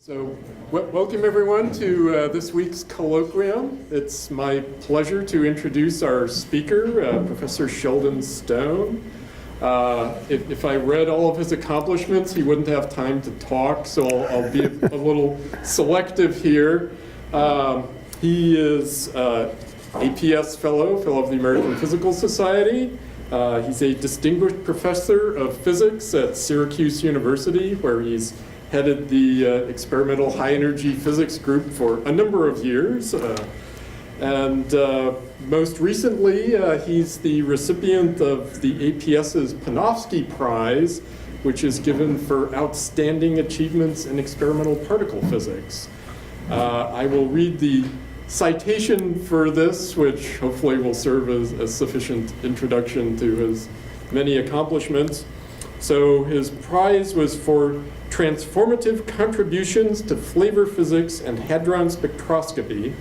So, welcome everyone to this week's colloquium. It's my pleasure to introduce our speaker, Professor Sheldon Stone. If I read all of his accomplishments, he wouldn't have time to talk, so I'll be a little selective here. He is APS Fellow of the American Physical Society. He's a distinguished professor of physics at Syracuse University, where he's headed the experimental high-energy physics group for a number of years. And most recently, he's the recipient of the APS's Panofsky Prize, which is given for outstanding achievements in experimental particle physics. I will read the citation for this, which hopefully will serve as a sufficient introduction to his many accomplishments. So his prize was for transformative contributions to flavor physics and hadron spectroscopy,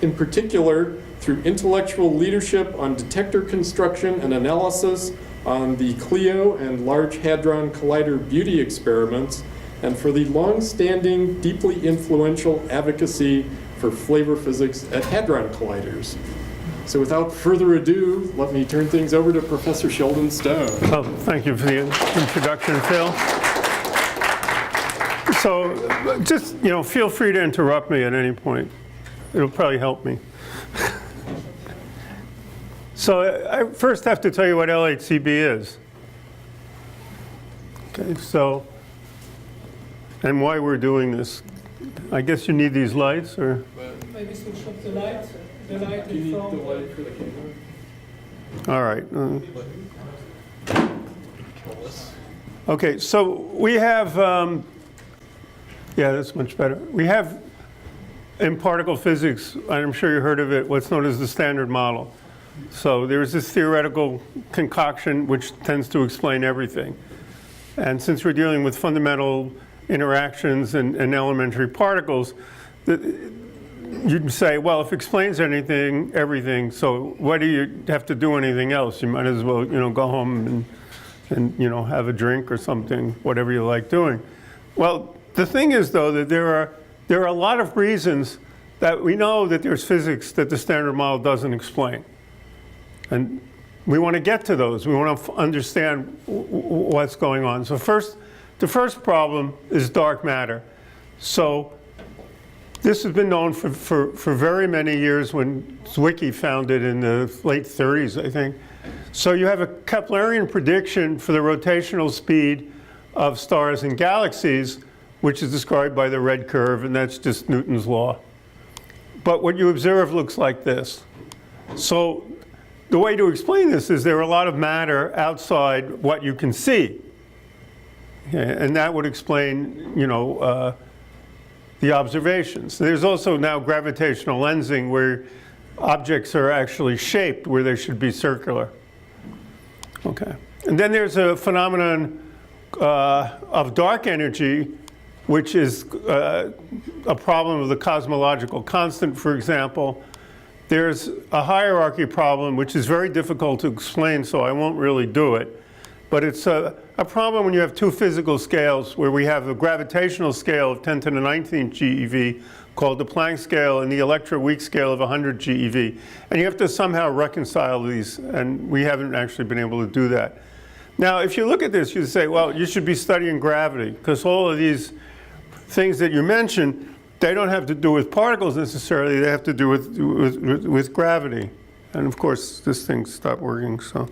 in particular through intellectual leadership on detector construction and analysis on the CLEO and Large Hadron Collider beauty experiments, and for the long-standing, deeply influential advocacy for flavor physics at Hadron Colliders. So without further ado, let me turn things over to Professor Sheldon Stone. Well, thank you for the introduction, Phil. So just, feel free to interrupt me at any point. It'll probably help me. So I first have to tell you what LHCb is. Okay, so, and why we're doing this. I guess you need these lights, or? Maybe switch off the light. The light Do you need in front. the light for the camera? All right. Okay, so we have, yeah, that's much better. We have, in particle physics, I'm sure you heard of it, what's known as the Standard Model. So there's this theoretical concoction which tends to explain everything. And since we're dealing with fundamental interactions and elementary particles, you can say, well, if it explains everything, so why do you have to do anything else? You might as well, go home and have a drink or something, whatever you like doing. Well, the thing is, though, that there are a lot of reasons that we know that there's physics that the Standard Model doesn't explain. And we want to get to those. We want to understand what's going on. So the first problem is dark matter. So this has been known for very many years. When Zwicky found it in the late 30s, I think. So you have a Keplerian prediction for the rotational speed of stars and galaxies, which is described by the red curve, and that's just Newton's law. But what you observe looks like this. So the way to explain this is there are a lot of matter outside what you can see. Okay, and that would explain, the observations. There's also now gravitational lensing, where objects are actually shaped where they should be circular. Okay. And then there's a phenomenon of dark energy, which is a problem of the cosmological constant, for example. There's a hierarchy problem, which is very difficult to explain, so I won't really do it. But it's a problem when you have two physical scales, where we have a gravitational scale of 10 to the 19th GeV called the Planck scale and the electroweak scale of 100 GeV. And you have to somehow reconcile these, and we haven't actually been able to do that. Now, if you look at this, you say, well, you should be studying gravity, because all of these things that you mentioned, they don't have to do with particles necessarily, they have to do with gravity. And of course, this thing stopped working, so.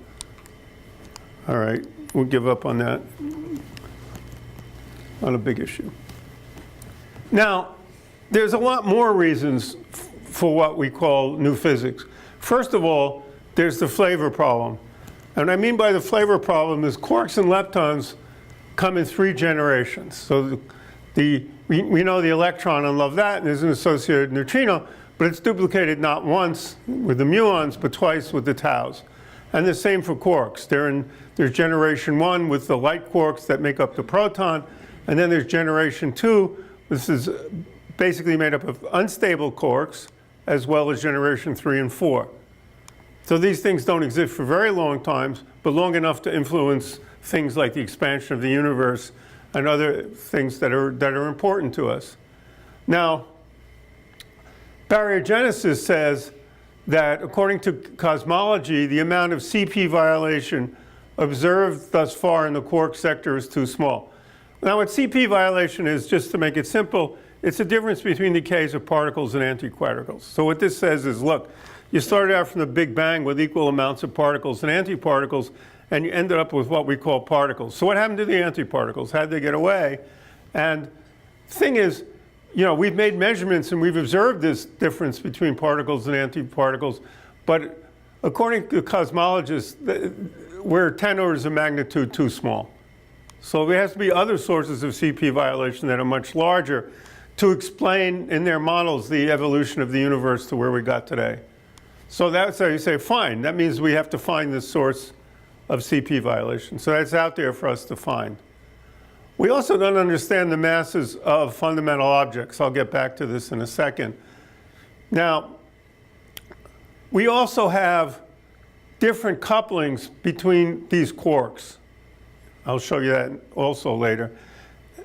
All right, we'll give up on that. Not a big issue. Now, there's a lot more reasons for what we call new physics. First of all, there's the flavor problem. And what I mean by the flavor problem is quarks and leptons come in 3 generations. So we know the electron and love that, and there's an associated neutrino, but it's duplicated not once with the muons, but twice with the taus. And the same for quarks. There's generation 1 with the light quarks that make up the proton, and then there's generation 2. This is basically made up of unstable quarks, as well as generation 3 and 4. So these things don't exist for very long times, but long enough to influence things like the expansion of the universe and other things that are important to us. Now, baryogenesis says that according to cosmology, the amount of CP violation observed thus far in the quark sector is too small. Now, what CP violation is, just to make it simple, it's the difference between decays of particles and antiparticles. So what this says is, look, you started out from the Big Bang with equal amounts of particles and antiparticles, and you ended up with what we call particles. So what happened to the antiparticles? How did they get away? And the thing is, we've made measurements and we've observed this difference between particles and antiparticles, but according to cosmologists, we're 10 orders of magnitude too small. So there has to be other sources of CP violation that are much larger to explain in their models the evolution of the universe to where we got today. So that's how you say, fine, that means we have to find the source of CP violation. So that's out there for us to find. We also don't understand the masses of fundamental objects. I'll get back to this in a second. Now, we also have different couplings between these quarks. I'll show you that also later.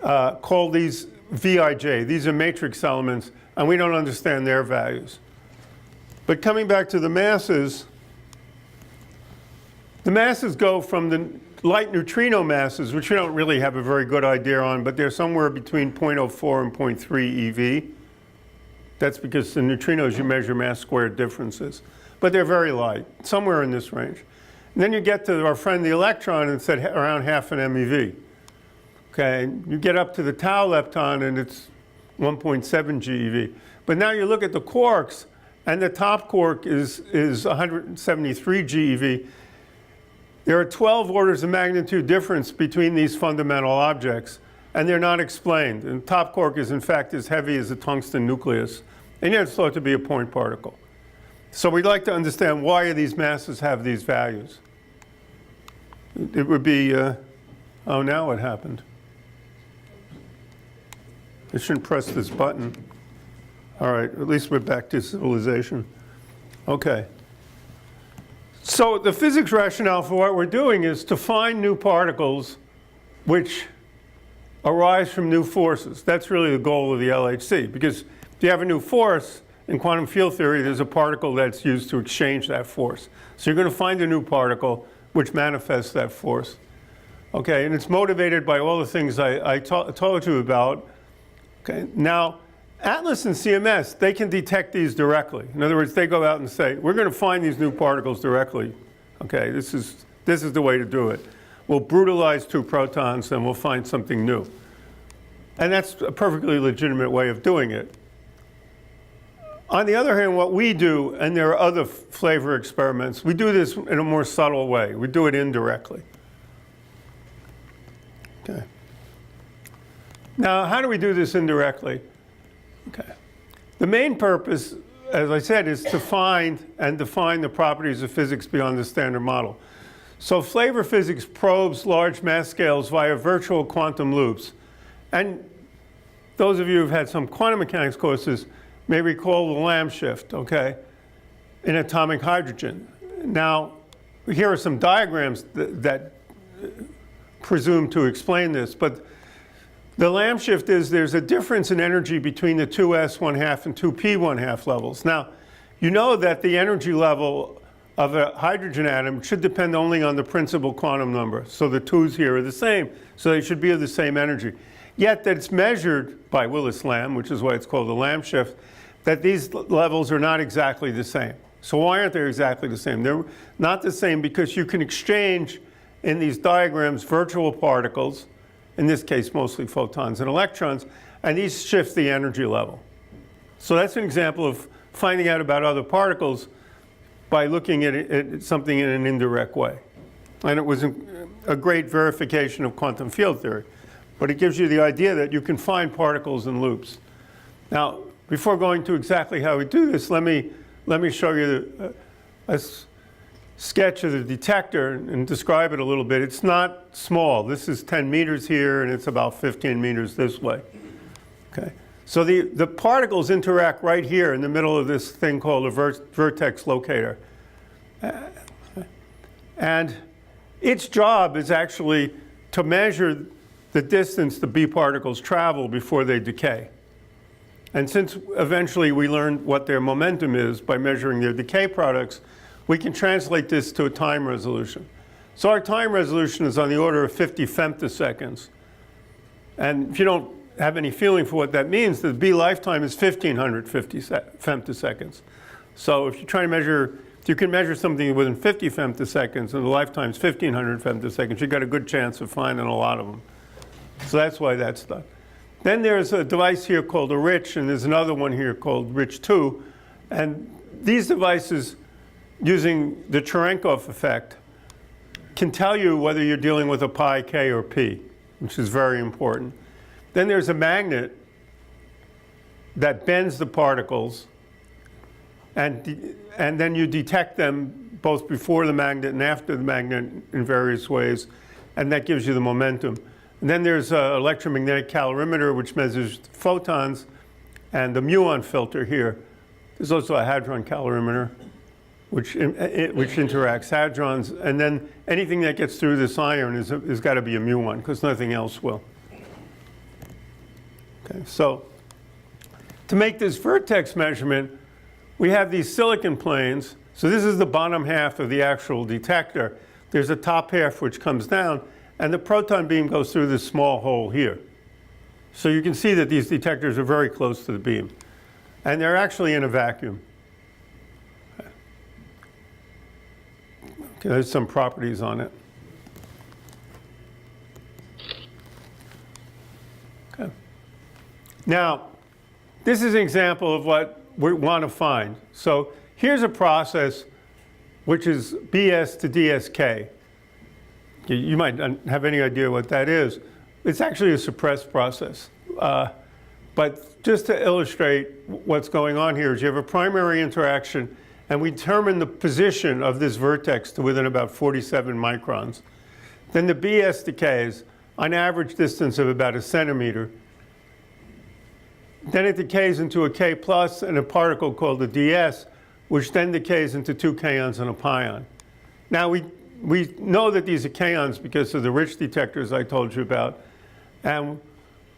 Called these Vij. These are matrix elements, and we don't understand their values. But coming back to the masses go from the light neutrino masses, which we don't really have a very good idea on, but they're somewhere between 0.04 and 0.3 eV. That's because the neutrinos you measure mass squared differences. But they're very light, somewhere in this range. And then you get to our friend the electron, and it's at around half an MeV. Okay, you get up to the tau lepton, and it's 1.7 GeV. But now you look at the quarks, and the top quark is 173 GeV. There are 12 orders of magnitude difference between these fundamental objects, and they're not explained. And top quark is, in fact, as heavy as a tungsten nucleus, and yet it's thought to be a point particle. So we'd like to understand why these masses have these values. It would be, oh, now what happened? I shouldn't press this button. All right, at least we're back to civilization. Okay. So the physics rationale for what we're doing is to find new particles which arise from new forces. That's really the goal of the LHC, because if you have a new force, in quantum field theory, there's a particle that's used to exchange that force. So you're going to find a new particle which manifests that force. Okay, and it's motivated by all the things I told you about. Okay, now, ATLAS and CMS, they can detect these directly. In other words, they go out and say, we're going to find these new particles directly. Okay, this is the way to do it. We'll brutalize 2 protons and we'll find something new. And that's a perfectly legitimate way of doing it. On the other hand, what we do, and there are other flavor experiments, we do this in a more subtle way. We do it indirectly. Okay. Now, how do we do this indirectly? Okay. The main purpose, as I said, is to find and define the properties of physics beyond the standard model. So flavor physics probes large mass scales via virtual quantum loops. And those of you who've had some quantum mechanics courses may recall the Lamb shift, okay, in atomic hydrogen. Now, here are some diagrams that presume to explain this, but the Lamb shift is there's a difference in energy between the 2s1/2 and 2p1/2 levels. Now, you know that the energy level of a hydrogen atom should depend only on the principal quantum number. So the 2's here are the same, so they should be of the same energy. Yet that it's measured by Willis-Lamb, which is why it's called the Lamb shift, that these levels are not exactly the same. So why aren't they exactly the same? They're not the same because you can exchange in these diagrams virtual particles, in this case mostly photons and electrons, and these shift the energy level. So that's an example of finding out about other particles by looking at something in an indirect way. And it was a great verification of quantum field theory. But it gives you the idea that you can find particles in loops. Now, before going to exactly how we do this, let me show you a sketch of the detector and describe it a little bit. It's not small. This is 10 meters here, and it's about 15 meters this way. Okay. So the particles interact right here in the middle of this thing called a vertex locator. And its job is actually to measure the distance the B particles travel before they decay. And since eventually we learned what their momentum is by measuring their decay products, we can translate this to a time resolution. So our time resolution is on the order of 50 femtoseconds. And if you don't have any feeling for what that means, the B lifetime is 1550 femtoseconds. So if you try to measure, if you can measure something within 50 femtoseconds and the lifetime is 1500 femtoseconds, you've got a good chance of finding a lot of them. So that's why that's done. Then there's a device here called a RICH, and there's another one here called RICH2. And these devices, using the Cherenkov effect, can tell you whether you're dealing with a pi, k, or p, which is very important. Then there's a magnet that bends the particles, and then you detect them both before the magnet and after the magnet in various ways, and that gives you the momentum. And then there's an electromagnetic calorimeter, which measures photons, and the Muon filter here. There's also a Hadron Collider, which interacts hadrons. And then anything that gets through this iron has got to be a muon, because nothing else will. Okay, so to make this vertex measurement, we have these silicon planes. So this is the bottom half of the actual detector. There's a top half which comes down, and the proton beam goes through this small hole here. So you can see that these detectors are very close to the beam. And they're actually in a vacuum. Okay, there's some properties on it. Okay. Now, this is an example of what we want to find. So here's a process which is BS to DSK. You might not have any idea what that is. It's actually a suppressed process. But just to illustrate what's going on here is you have a primary interaction, and we determine the position of this vertex to within about 47 microns. Then the BS decays on average distance of about a centimeter. Then it decays into a K plus and a particle called a DS, which then decays into two kaons and a pion. Now we know that these are kaons because of the rich detectors I told you about. And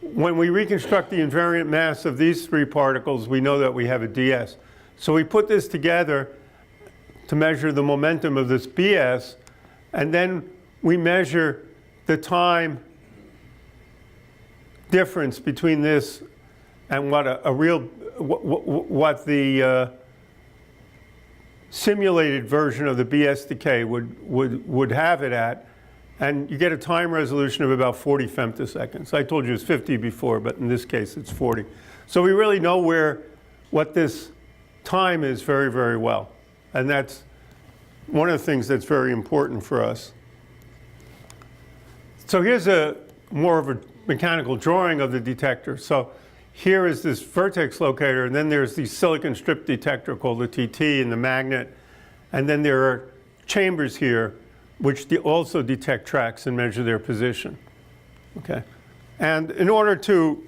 when we reconstruct the invariant mass of these three particles, we know that we have a DS. So we put this together to measure the momentum of this BS, and then we measure the time difference between this and what the simulated version of the BS decay would have it at, and you get a time resolution of about 40 femtoseconds. I told you it's 50 before, but in this case it's 40. So we really know what this time is very, very well, and that's one of the things that's very important for us. So here's more of a mechanical drawing of the detector. So here is this vertex locator, and then there's the silicon strip detector called the TT and the magnet. And then there are chambers here which also detect tracks and measure their position. Okay? And in order to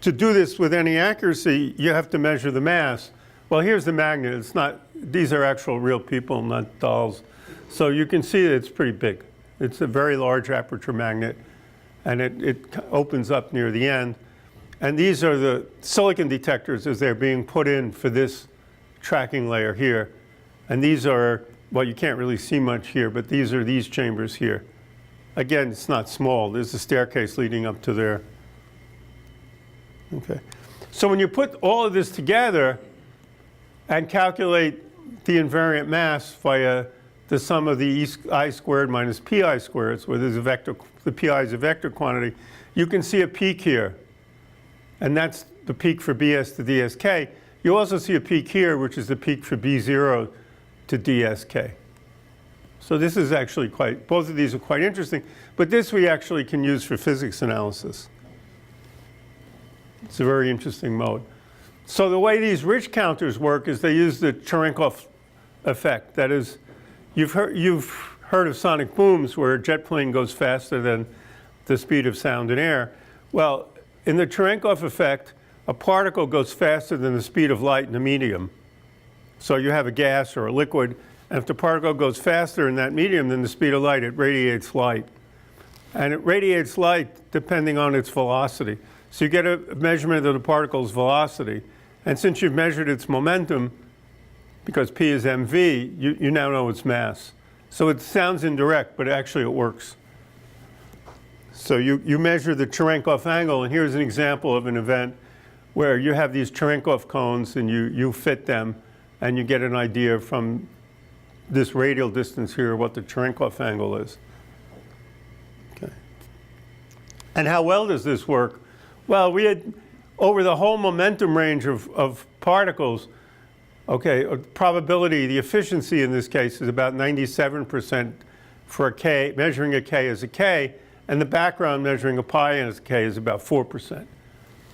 do this with any accuracy, you have to measure the mass. Well, here's the magnet. It's not, these are actual real people, not dolls. So you can see that it's pretty big. It's a very large aperture magnet, and it opens up near the end. And these are the silicon detectors as they're being put in for this tracking layer here. And these are, well, you can't really see much here, but these are these chambers here. Again, it's not small. There's a staircase leading up to there. Okay. So when you put all of this together and calculate the invariant mass via the sum of the I squared minus pi squared, where there's a vector, the pi is a vector quantity, you can see a peak here. And that's the peak for BS to DSK. You also see a peak here, which is the peak for B0 to DSK. So this is actually both of these are quite interesting. But this we actually can use for physics analysis. It's a very interesting mode. So the way these rich counters work is they use the Cherenkov effect. That is, you've heard of sonic booms where a jet plane goes faster than the speed of sound in air. Well, in the Cherenkov effect, a particle goes faster than the speed of light in a medium. So you have a gas or a liquid, and if the particle goes faster in that medium than the speed of light, it radiates light. And it radiates light depending on its velocity. So you get a measurement of the particle's velocity. And since you've measured its momentum, because p is mv, you now know its mass. So it sounds indirect, but actually it works. So you measure the Cherenkov angle, and here's an example of an event where you have these Cherenkov cones and you fit them, and you get an idea from this radial distance here what the Cherenkov angle is. Okay. And how well does this work? Well, we had, over the whole momentum range of particles, okay, probability, the efficiency in this case is about 97% for a k, measuring a k as a k, and the background measuring a pi as a k is about 4%.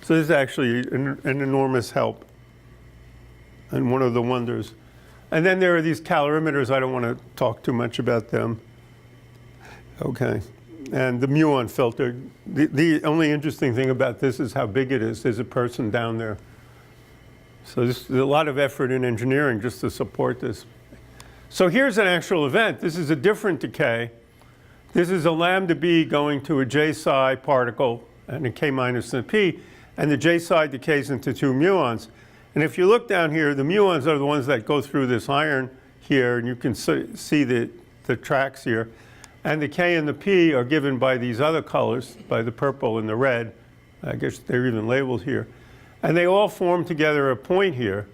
So this is actually an enormous help and one of the wonders. And then there are these calorimeters. I don't want to talk too much about them. Okay. And the Muon filter. The only interesting thing about this is how big it is. There's a person down there. So there's a lot of effort in engineering just to support this. So here's an actual event. This is a different decay. This is a lambda b going to a j psi particle and a k minus and a p. And the j psi decays into 2 muons. And if you look down here, the muons are the ones that go through this iron here, and you can see the tracks here. And the k and the p are given by these other colors, by the purple and the red. I guess they're even labeled here. And they all form together a point here.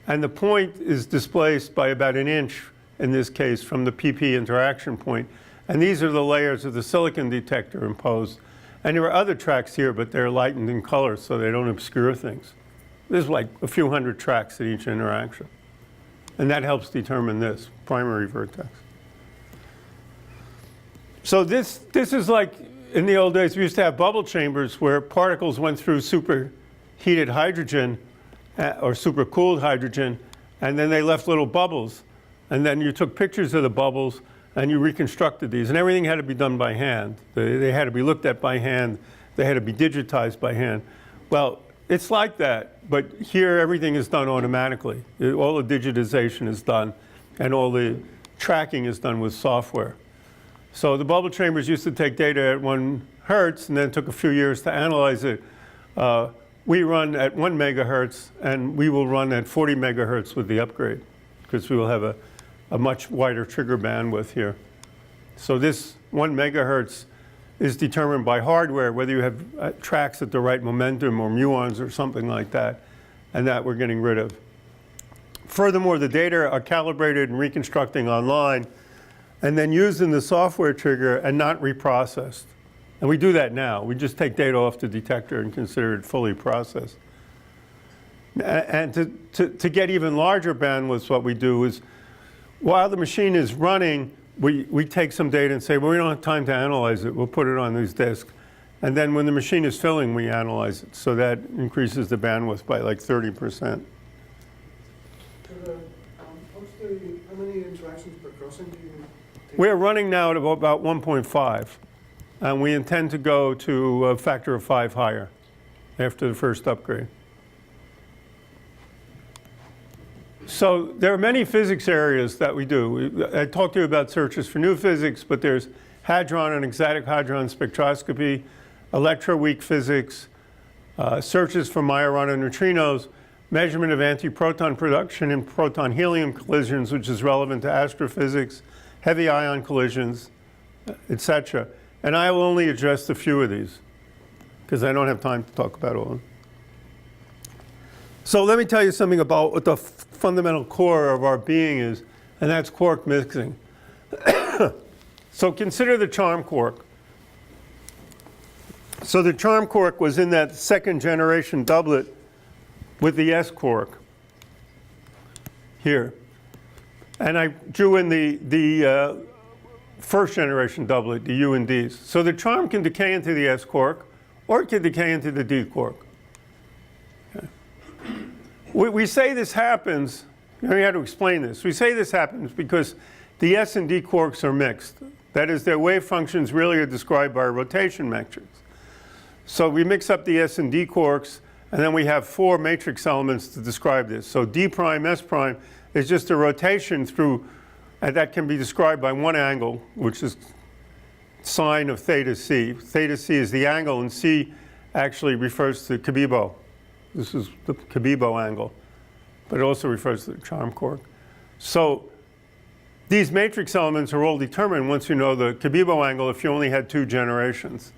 And the point is displaced by about an inch, in this case, from the pp interaction point. And these are the layers of the silicon detector imposed. And there are other tracks here, but they're lightened in color so they don't obscure things. There's like a few hundred tracks at each interaction. And that helps determine this primary vertex. So this is like, in the old days, we used to have bubble chambers where particles went through superheated hydrogen or supercooled hydrogen, and then they left little bubbles. And then you took pictures of the bubbles, and you reconstructed these. And everything had to be done by hand. They had to be looked at by hand. They had to be digitized by hand. Well, it's like that, but here everything is done automatically. All the digitization is done, and all the tracking is done with software. So the bubble chambers used to take data at 1 hertz, and then it took a few years to analyze it. We run at 1 megahertz, and we will run at 40 megahertz with the upgrade, because we will have a much wider trigger bandwidth here. So this 1 megahertz is determined by hardware, whether you have tracks at the right momentum or muons or something like that, and that we're getting rid of. Furthermore, the data are calibrated and reconstructing online, and then used in the software trigger and not reprocessed. And we do that now. We just take data off the detector and consider it fully processed. And to get even larger bandwidths, what we do is, while the machine is running, we take some data and say, well, we don't have time to analyze it. We'll put it on this disk. And then when the machine is filling, we analyze it. So that increases the bandwidth by like 30%. How many interactions per crossing do you take? We're running now at about 1.5. And we intend to go to a factor of 5 higher after the first upgrade. So there are many physics areas that we do. I talked to you about searches for new physics, but there's hadron and exotic hadron spectroscopy, electroweak physics, searches for Majorana neutrinos, measurement of antiproton production in proton-helium collisions, which is relevant to astrophysics, heavy ion collisions, etc. And I will only address a few of these, because I don't have time to talk about all of them. So let me tell you something about what the fundamental core of our being is, and that's quark mixing. So consider the charm quark. So the charm quark was in that second generation doublet with the S quark here. And I drew in the first generation doublet, the U and Ds. So the charm can decay into the S quark, or it can decay into the D quark. Okay. We say this happens, we have to explain this. We say this happens because the S and D quarks are mixed. That is, their wave functions really are described by a rotation matrix. So we mix up the S and D quarks, and then we have 4 matrix elements to describe this. So D prime, S prime is just a rotation through, and that can be described by one angle, which is sine of theta C. Theta C is the angle, and C actually refers to Cabibbo. This is the Cabibbo angle, but it also refers to the charm quark. So these matrix elements are all determined once you know the Cabibbo angle if you only had 2 generations.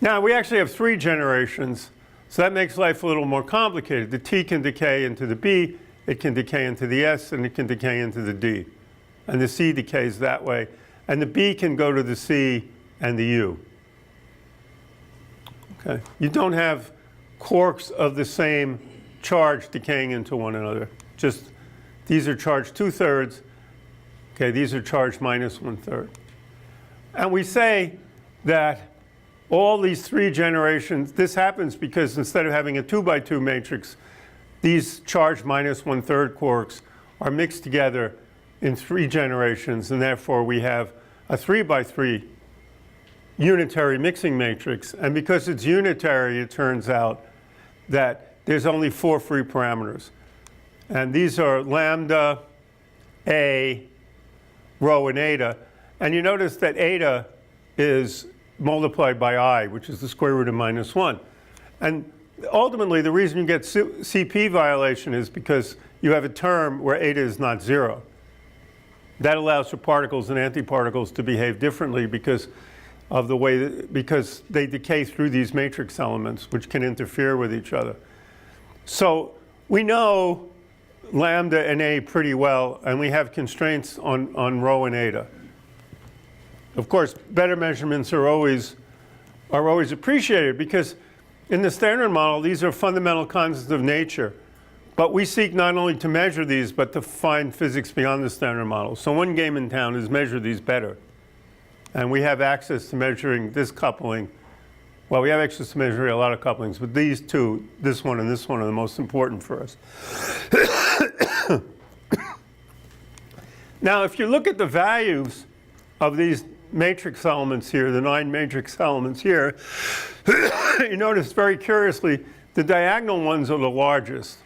Now, we actually have 3 generations, so that makes life a little more complicated. The T can decay into the B, it can decay into the S, and it can decay into the D. And the C decays that way. And the B can go to the C and the U. Okay. You don't have quarks of the same charge decaying into one another. Just these are charged 2/3. Okay, these are charged minus 1/3. And we say that all these 3 generations, this happens because instead of having a 2x2 matrix, these charged minus 1/3 quarks are mixed together in 3 generations, and therefore we have a 3x3 unitary mixing matrix. And because it's unitary, it turns out that there's only 4 free parameters. And these are lambda, A, rho, and eta. And you notice that eta is multiplied by I, which is the square root of -1. And ultimately, the reason you get CP violation is because you have a term where eta is not 0. That allows for particles and antiparticles to behave differently because of the way because they decay through these matrix elements, which can interfere with each other. So we know lambda and A pretty well, and we have constraints on rho and eta. Of course, better measurements are always appreciated because in the standard model, these are fundamental constants of nature. But we seek not only to measure these, but to find physics beyond the standard model. So one game in town is measure these better. And we have access to measuring this coupling. Well, we have access to measuring a lot of couplings, but these 2, this one and this one, are the most important for us. Now, if you look at the values of these matrix elements here, the 9 matrix elements here, you notice very curiously, the diagonal ones are the largest.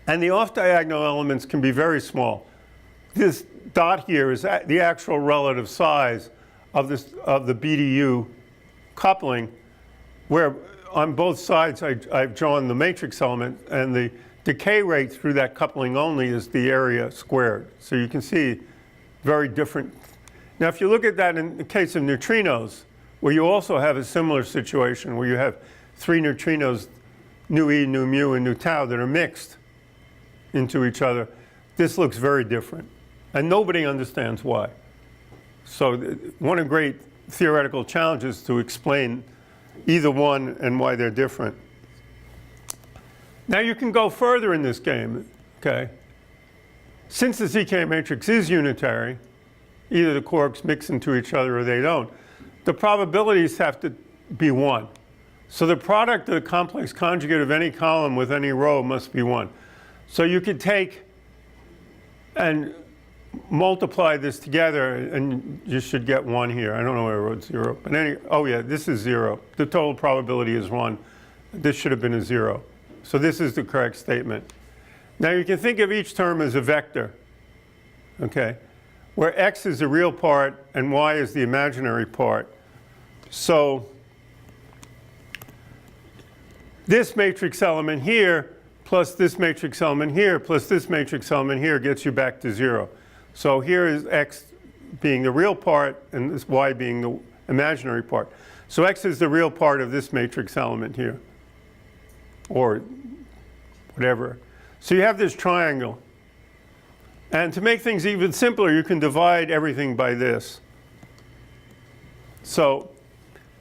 And the off-diagonal elements can be very small. This dot here is the actual relative size of the BDU coupling, where on both sides I've drawn the matrix element, and the decay rate through that coupling only is the area squared. So you can see very different. Now, if you look at that in the case of neutrinos, where you also have a similar situation, where you have 3 neutrinos, nu e, nu mu, and nu tau, that are mixed into each other, this looks very different. And nobody understands why. So one of the great theoretical challenges to explain either one and why they're different. Now you can go further in this game, okay? Since the ZK matrix is unitary, either the quarks mix into each other or they don't, the probabilities have to be 1. So the product of the complex conjugate of any column with any row must be 1. So you could take and multiply this together, and you should get 1 here. I don't know where I wrote 0. But oh yeah, this is 0. The total probability is 1. This should have been a 0. So this is the correct statement. Now you can think of each term as a vector, okay, where x is the real part and y is the imaginary part. So this matrix element here plus this matrix element here plus this matrix element here gets you back to 0. So here is x being the real part and this y being the imaginary part. So x is the real part of this matrix element here, or whatever. So you have this triangle. And to make things even simpler, you can divide everything by this. So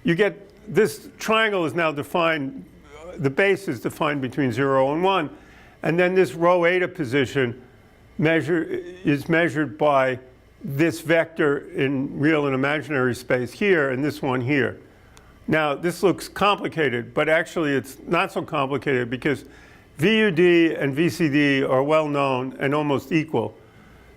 you get this triangle is now defined, the base is defined between 0 and 1. And then this rho eta position is measured by this vector in real and imaginary space here and this one here. Now, this looks complicated, but actually it's not so complicated because VUD and VCD are well known and almost equal.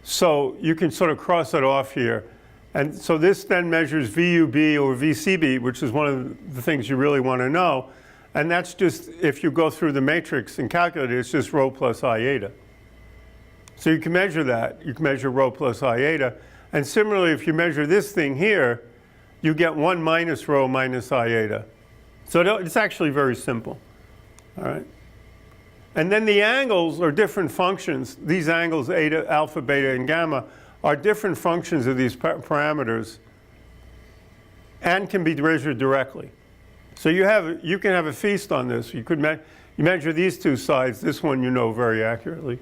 So you can sort of cross it off here. And so this then measures VUB or VCB, which is one of the things you really want to know. And that's just, if you go through the matrix and calculate it, it's just rho plus I eta. So you can measure that. You can measure rho plus I eta. And similarly, if you measure this thing here, you get 1 minus rho minus I eta. So it's actually very simple. All right. And then the angles are different functions. These angles, eta, alpha, beta, and gamma, are different functions of these parameters and can be measured directly. So you can have a feast on this. You measure these two sides. This one you know very accurately.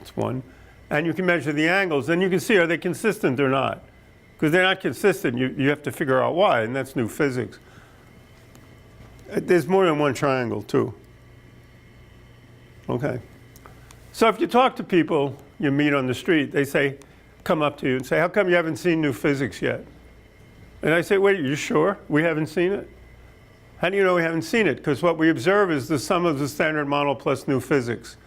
It's one. And you can measure the angles. And you can see, are they consistent or not? Because they're not consistent, you have to figure out why, and that's new physics. There's more than one triangle, too. Okay. So if you talk to people you meet on the street, they say, come up to you and say, how come you haven't seen new physics yet? And I say, wait, are you sure we haven't seen it? How do you know we haven't seen it? Because what we observe is the sum of the standard model plus new physics.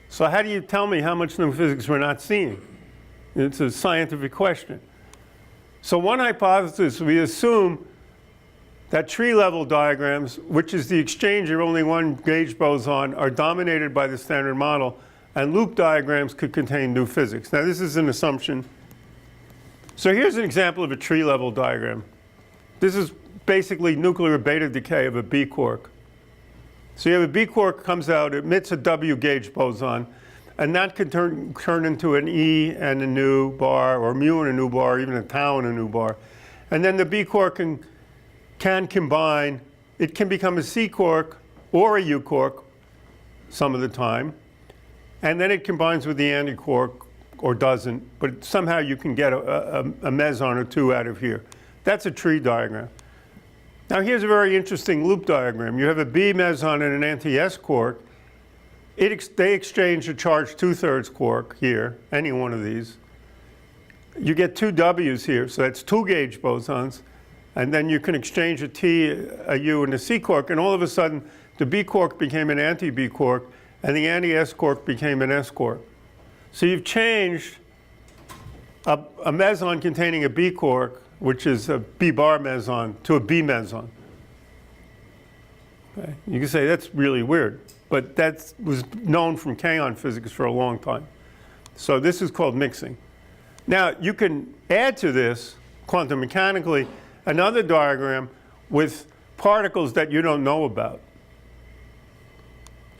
So how do you tell me how much new physics we're not seeing? It's a scientific question. So one hypothesis, we assume that tree-level diagrams, which is the exchange of only one gauge boson, are dominated by the standard model, and loop diagrams could contain new physics. Now this is an assumption. So here's an example of a tree-level diagram. This is basically nuclear beta decay of a B quark. So you have a B quark comes out, emits a W gauge boson, and that could turn into an E and a nu bar, or mu and a nu bar, or even a tau and a nu bar. And then the B quark can combine. It can become a C quark or a U quark some of the time. And then it combines with the antiquark or doesn't. But somehow you can get a meson or two out of here. That's a tree diagram. Now here's a very interesting loop diagram. You have a B meson and an anti-S quark. They exchange a charged 2/3 quark here, any one of these. You get two W's here, so that's two gauge bosons. And then you can exchange a T, a U, and a C quark, and all of a sudden the B quark became an anti-B quark, and the anti-S quark became an S quark. So you've changed a meson containing a B quark, which is a B bar meson, to a B meson. Okay. You can say that's really weird. But that was known from kaon physics for a long time. So this is called mixing. Now, you can add to this, quantum mechanically, another diagram with particles that you don't know about.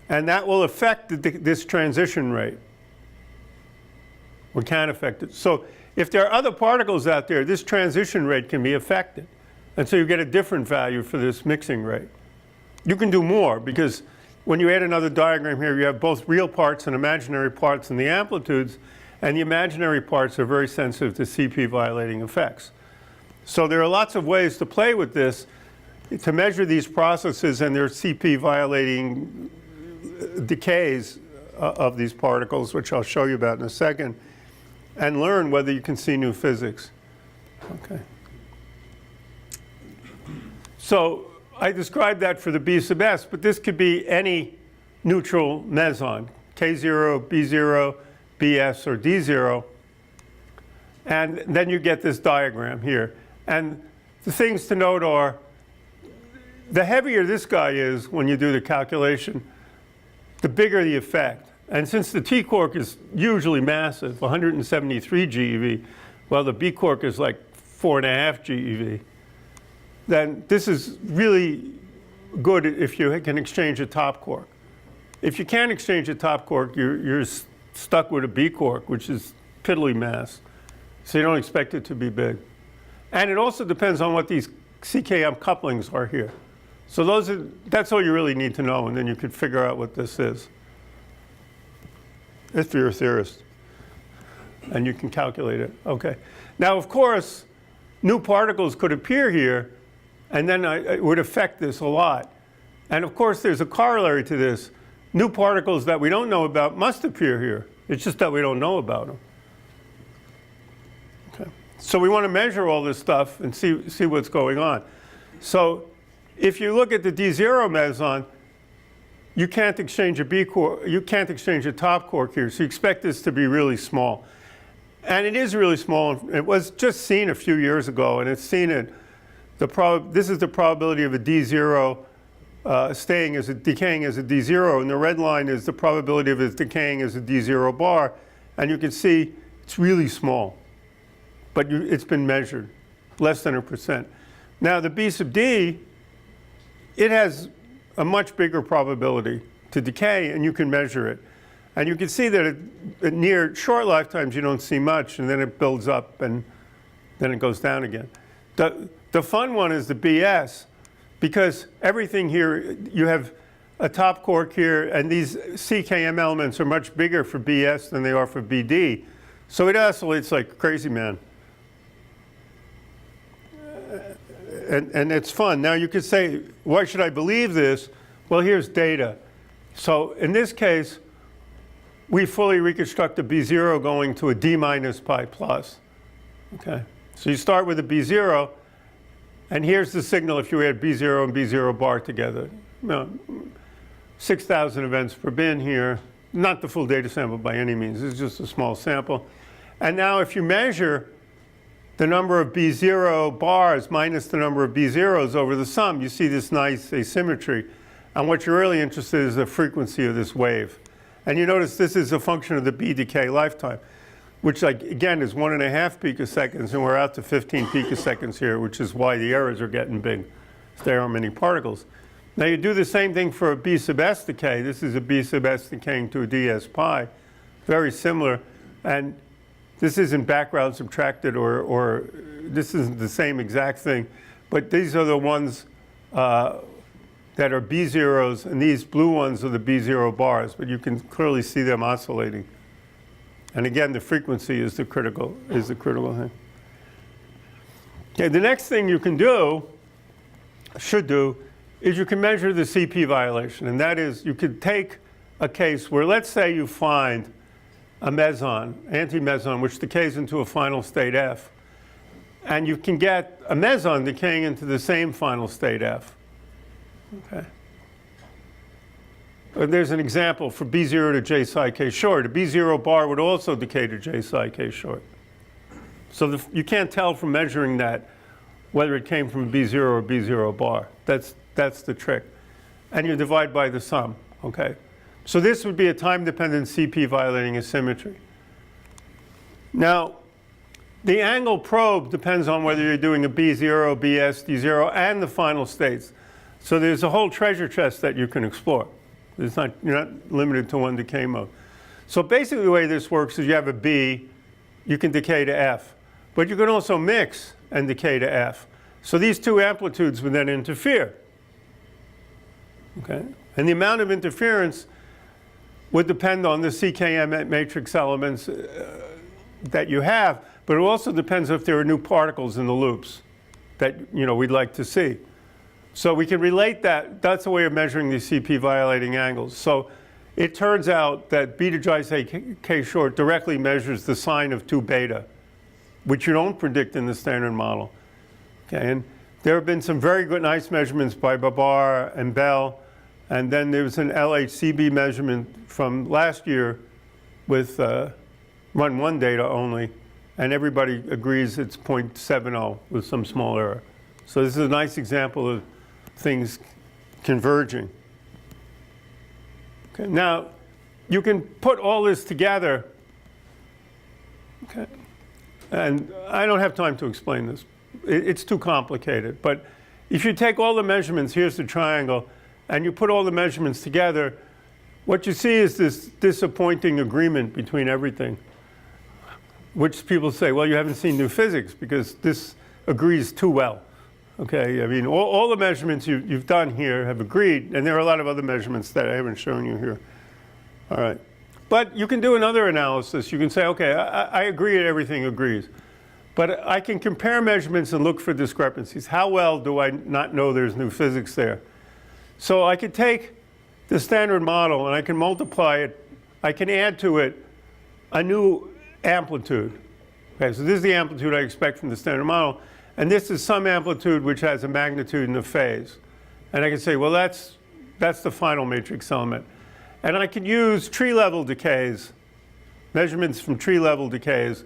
And that will affect this transition rate. Or can affect it. So if there are other particles out there, this transition rate can be affected. And so you get a different value for this mixing rate. You can do more, because when you add another diagram here, you have both real parts and imaginary parts in the amplitudes, and the imaginary parts are very sensitive to CP violating effects. So there are lots of ways to play with this to measure these processes and their CP violating decays of these particles, which I'll show you about in a second, and learn whether you can see new physics. Okay. So I described that for the B sub S, but this could be any neutral meson, K0, B0, BS, or D0. And then you get this diagram here. And the things to note are, the heavier this guy is when you do the calculation, the bigger the effect. And since the T quark is usually massive, 173 GeV, while the B quark is like 4.5 GeV, then this is really good if you can exchange a top quark. If you can't exchange a top quark, you're stuck with a B quark, which is piddly mass. So you don't expect it to be big. And it also depends on what these CKM couplings are here. So that's all you really need to know, and then you could figure out what this is. If you're a theorist. And you can calculate it. Okay. Now, of course, new particles could appear here, and then it would affect this a lot. And of course, there's a corollary to this. New particles that we don't know about must appear here. It's just that we don't know about them. Okay. So we want to measure all this stuff and see what's going on. So if you look at the D0 meson, you can't exchange a B quark, you can't exchange a top quark here. So you expect this to be really small. And it is really small. It was just seen a few years ago, and it's seen it. This is the probability of a D0 decaying as a D0, and the red line is the probability of it decaying as a D0 bar, and you can see it's really small. but it's been measured, less than 1%. Now the B sub D, it has a much bigger probability to decay, and you can measure it. And you can see that at near short lifetimes you don't see much, and then it builds up and then it goes down again. The fun one is the BS, because everything here, you have a top quark here, and these CKM elements are much bigger for BS than they are for BD. So it oscillates like crazy, man. And it's fun. Now you could say, why should I believe this? Well, here's data. So in this case, we fully reconstruct a B0 going to a D minus pi plus. Okay. So you start with a B0, and here's the signal if you add B0 and B0 bar together. 6,000 events per bin here. Not the full data sample by any means. It's just a small sample. And now if you measure the number of B0 bars minus the number of B0s over the sum, you see this nice asymmetry. And what you're really interested in is the frequency of this wave. And you notice this is a function of the B decay lifetime, which again is 1.5 picoseconds, and we're out to 15 picoseconds here, which is why the errors are getting big. There are many particles. Now you do the same thing for a B sub S decay. This is a B sub S decaying to a ds pi, very similar. And this isn't background subtracted, or this isn't the same exact thing, but these are the ones that are B0s, and these blue ones are the B0 bars, but you can clearly see them oscillating. And again, the frequency is the critical thing. Okay, the next thing you can do, should do, is you can measure the CP violation. And that is, you could take a case where, let's say you find a meson, anti-meson, which decays into a final state F. And you can get a meson decaying into the same final state F. Okay. There's an example for B0 to J psi k short. A B0 bar would also decay to J psi k short. So you can't tell from measuring that whether it came from a B0 or B0 bar. That's the trick. And you divide by the sum. Okay. So this would be a time-dependent CP violating asymmetry. Now, the angle probe depends on whether you're doing a B0, BS, D0, and the final states. So there's a whole treasure chest that you can explore. You're not limited to one decay mode. So basically the way this works is you have a B, you can decay to F. But you can also mix and decay to F. So these two amplitudes would then interfere. Okay? And the amount of interference would depend on the CKM matrix elements that you have, but it also depends if there are new particles in the loops that we'd like to see. So we can relate that. That's a way of measuring these CP violating angles. So it turns out that beta J psi k short directly measures the sign of 2 beta, which you don't predict in the standard model. Okay, and there have been some very good, nice measurements by Babar and Bell. And then there's an LHCb measurement from last year with run 1 data only. And everybody agrees it's 0.70 with some small error. So this is a nice example of things converging. Okay, now, you can put all this together. Okay, and I don't have time to explain this. It's too complicated. But if you take all the measurements, here's the triangle, and you put all the measurements together, what you see is this disappointing agreement between everything, which people say, well, you haven't seen new physics because this agrees too well. Okay, I mean, all the measurements you've done here have agreed, and there are a lot of other measurements that I haven't shown you here. All right. But you can do another analysis. You can say, okay, I agree that everything agrees. But I can compare measurements and look for discrepancies. How well do I not know there's new physics there? So I could take the standard model and I can multiply it. I can add to it a new amplitude. Okay, so this is the amplitude I expect from the standard model. And this is some amplitude which has a magnitude and a phase. And I can say, well, that's the final matrix element. And I can use tree-level decays, measurements from tree-level decays,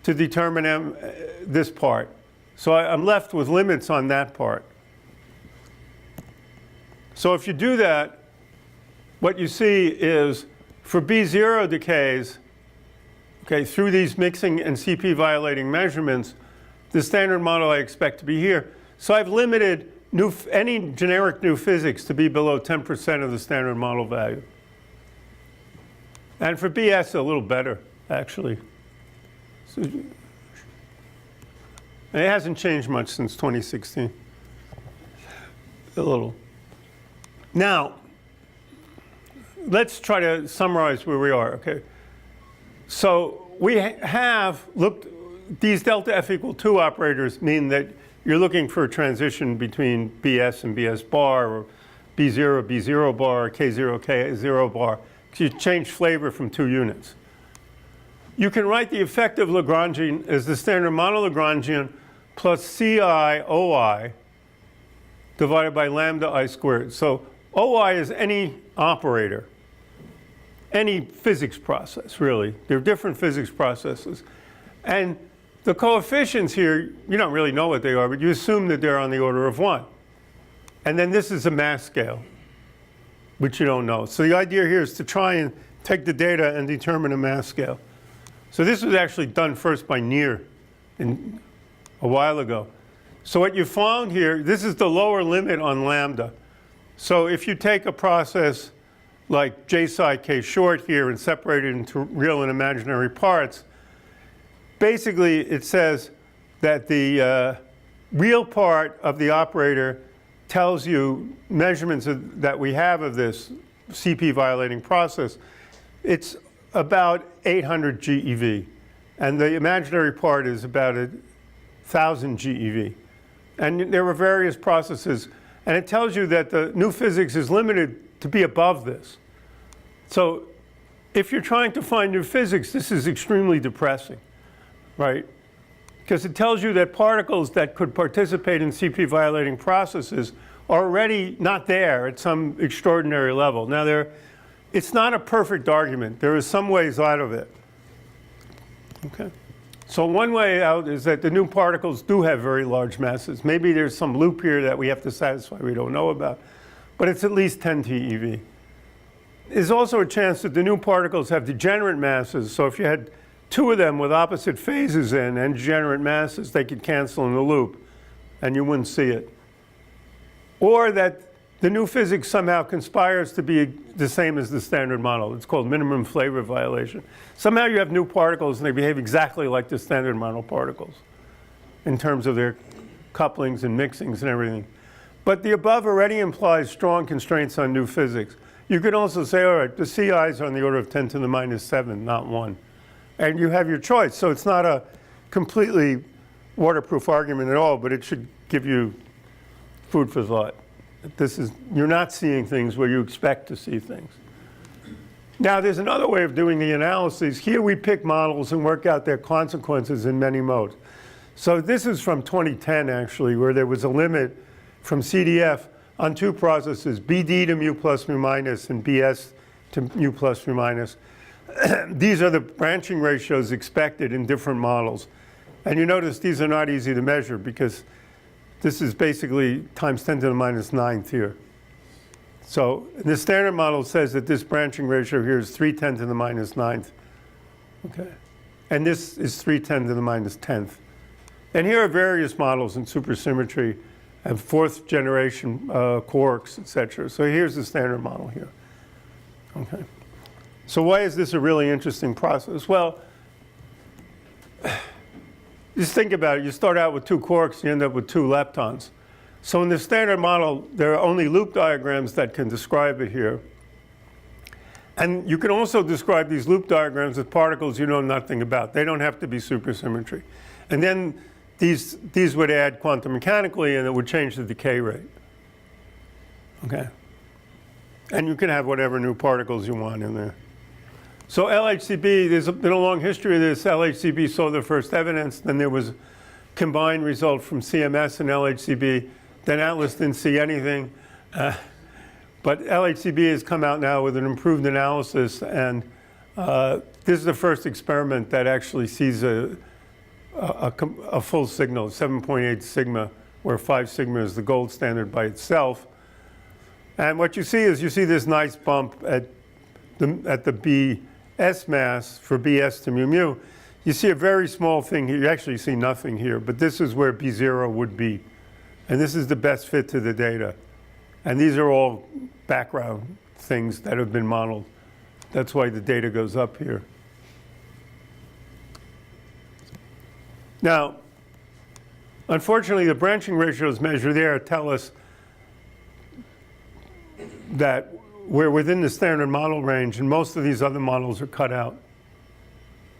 to determine this part. So I'm left with limits on that part. So if you do that, what you see is for B0 decays, okay, through these mixing and CP violating measurements, the standard model I expect to be here. So I've limited any generic new physics to be below 10% of the standard model value. And for BS, a little better, actually. So, it hasn't changed much since 2016. A little. Now, let's try to summarize where we are, okay? So we have looked, these delta F equal 2 operators mean that you're looking for a transition between BS and BS bar, or B0, B0 bar, or K0, K0 bar, because you change flavor from 2 units. You can write the effective Lagrangian as the standard model Lagrangian plus Ci OI divided by lambda I squared. So OI is any operator, any physics process, really. They're different physics processes. And the coefficients here, you don't really know what they are, but you assume that they're on the order of 1. And then this is a mass scale, which you don't know. So the idea here is to try and take the data and determine a mass scale. So this was actually done first by Near a while ago. So what you found here, this is the lower limit on lambda. So if you take a process like J psi k short here and separate it into real and imaginary parts, basically it says that the real part of the operator tells you measurements that we have of this CP violating process. It's about 800 GeV. And the imaginary part is about 1,000 GeV. And there were various processes. And it tells you that the new physics is limited to be above this. So if you're trying to find new physics, this is extremely depressing, right? Because it tells you that particles that could participate in CP violating processes are already not there at some extraordinary level. Now, it's not a perfect argument. There is some ways out of it. Okay. So one way out is that the new particles do have very large masses. Maybe there's some loop here that we have to satisfy we don't know about. But it's at least 10 TeV. There's also a chance that the new particles have degenerate masses. So if you had 2 of them with opposite phases in and degenerate masses, they could cancel in the loop, and you wouldn't see it. Or that the new physics somehow conspires to be the same as the standard model. It's called minimum flavor violation. Somehow you have new particles and they behave exactly like the standard model particles in terms of their couplings and mixings and everything. But the above already implies strong constraints on new physics. You could also say, all right, the CIs are on the order of 10 to the minus 7, not 1. And you have your choice. So it's not a completely waterproof argument at all, but it should give you food for thought. You're not seeing things where you expect to see things. Now, there's another way of doing the analyses. Here we pick models and work out their consequences in many modes. So this is from 2010, actually, where there was a limit from CDF on 2 processes, BD to mu plus mu minus and BS to mu plus mu minus. These are the branching ratios expected in different models. And you notice these are not easy to measure because this is basically times 10 to the minus 9th here. So the standard model says that this branching ratio here is 310 to the minus 9th. Okay. And this is 310 to the minus 10th. And here are various models in supersymmetry and 4th generation quarks, et cetera. So here's the standard model here. Okay. So why is this a really interesting process? Well, just think about it. You start out with 2 quarks, you end up with 2 leptons. So in the standard model, there are only loop diagrams that can describe it here. And you can also describe these loop diagrams with particles you know nothing about. They don't have to be supersymmetry. And then these would add quantum mechanically, and it would change the decay rate. Okay? And you can have whatever new particles you want in there. So LHCb, there's been a long history of this. LHCb saw the first evidence. Then there was a combined result from CMS and LHCb. Then Atlas didn't see anything. But LHCb has come out now with an improved analysis. And this is the first experiment that actually sees a full signal, 7.8 sigma, where 5 sigma is the gold standard by itself. And what you see is you see this nice bump at the BS S mass for Bs to mu mu, you see a very small thing here. You actually see nothing here, but this is where B0 would be. And this is the best fit to the data. And these are all background things that have been modeled. That's why the data goes up here. Now, unfortunately, the branching ratios measured there tell us that we're within the standard model range, and most of these other models are cut out,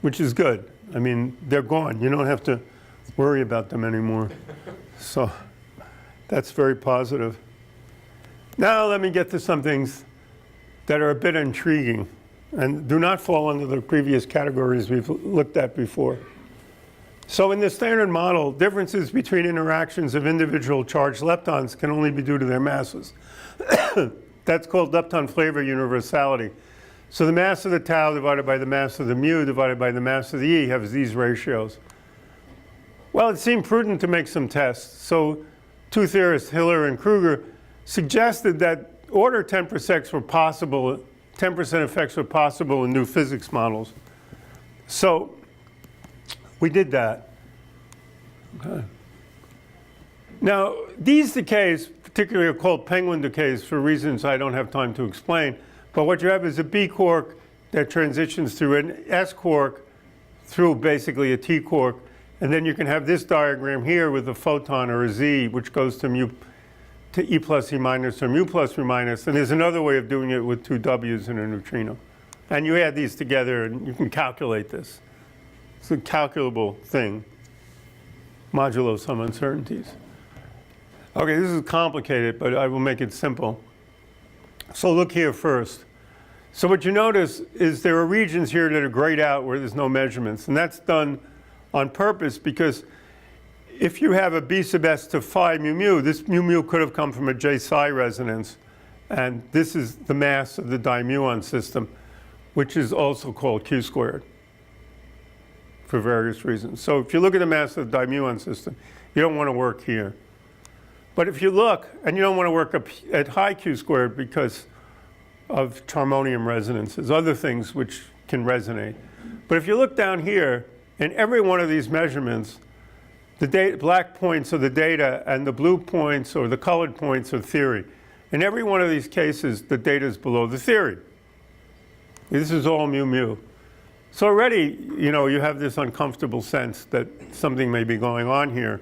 which is good. I mean, they're gone. You don't have to worry about them anymore. So that's very positive. Now let me get to some things that are a bit intriguing and do not fall under the previous categories we've looked at before. So in the standard model, differences between interactions of individual charged leptons can only be due to their masses. That's called lepton flavor universality. So the mass of the tau divided by the mass of the mu divided by the mass of the E has these ratios. Well, it seemed prudent to make some tests. So two theorists, Hiller and Kruger, suggested that order 10% were possible, 10% effects were possible in new physics models. So we did that. Okay. Now, these decays, particularly are called penguin decays for reasons I don't have time to explain. But what you have is a B quark that transitions through an S quark through basically a T quark. And then you can have this diagram here with a photon or a Z, which goes to E plus E minus or mu plus mu minus. And there's another way of doing it with two W's and a neutrino. And you add these together and you can calculate this. It's a calculable thing, modulo some uncertainties. Okay, this is complicated, but I will make it simple. So look here first. So what you notice is there are regions here that are grayed out where there's no measurements. And that's done on purpose because if you have a B sub S to phi mu mu, this mu mu could have come from a J psi resonance. And this is the mass of the dimuon system, which is also called Q squared for various reasons. So if you look at the mass of the dimuon system, you don't want to work here. But if you look, and you don't want to work up at high Q squared because of charmonium resonances, other things which can resonate. But if you look down here, in every one of these measurements, the black points are the data and the blue points or the colored points are theory. In every one of these cases, the data is below the theory. This is all mu mu. So already, you know, you have this uncomfortable sense that something may be going on here.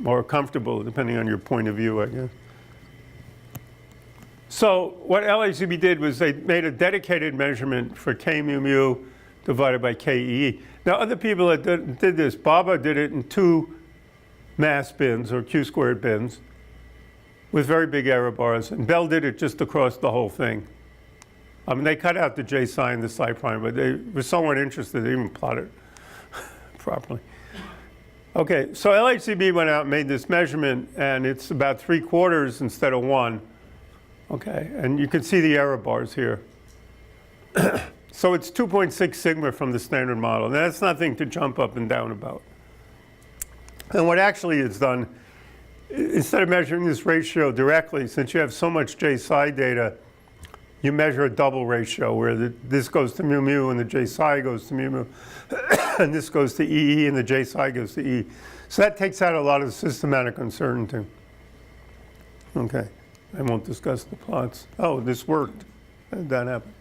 Or comfortable, depending on your point of view, I guess. So what LHCb did was they made a dedicated measurement for K mu mu divided by KE. Now other people that did this, Baba did it in 2 mass bins or Q squared bins with very big error bars, and Bell did it just across the whole thing. I mean, they cut out the J psi and the psi prime, but they were somewhat interested. They even plotted properly. Okay, so LHCb went out and made this measurement, and it's about 3/4 instead of 1. Okay, and you can see the error bars here. So it's 2.6 sigma from the standard model. Now that's nothing to jump up and down about. And what actually is done, instead of measuring this ratio directly, since you have so much J psi data, you measure a double ratio where this goes to mu mu and the J psi goes to mu mu, and this goes to EE and the J psi goes to E. So that takes out a lot of the systematic uncertainty. Okay, I won't discuss the plots. Oh, this worked. That happened.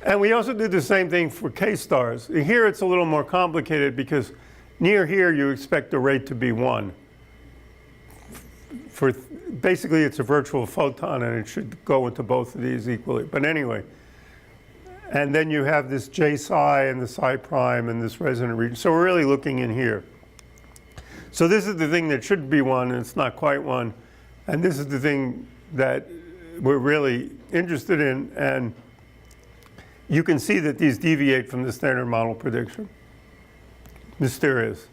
And we also did the same thing for K stars. Here it's a little more complicated because near here you expect the rate to be 1. Basically it's a virtual photon and it should go into both of these equally. But anyway, and then you have this J psi and the psi prime and this resonant region. So we're really looking in here. So this is the thing that should be 1 and it's not quite 1. And this is the thing that we're really interested in. And you can see that these deviate from the standard model prediction. Mysterious.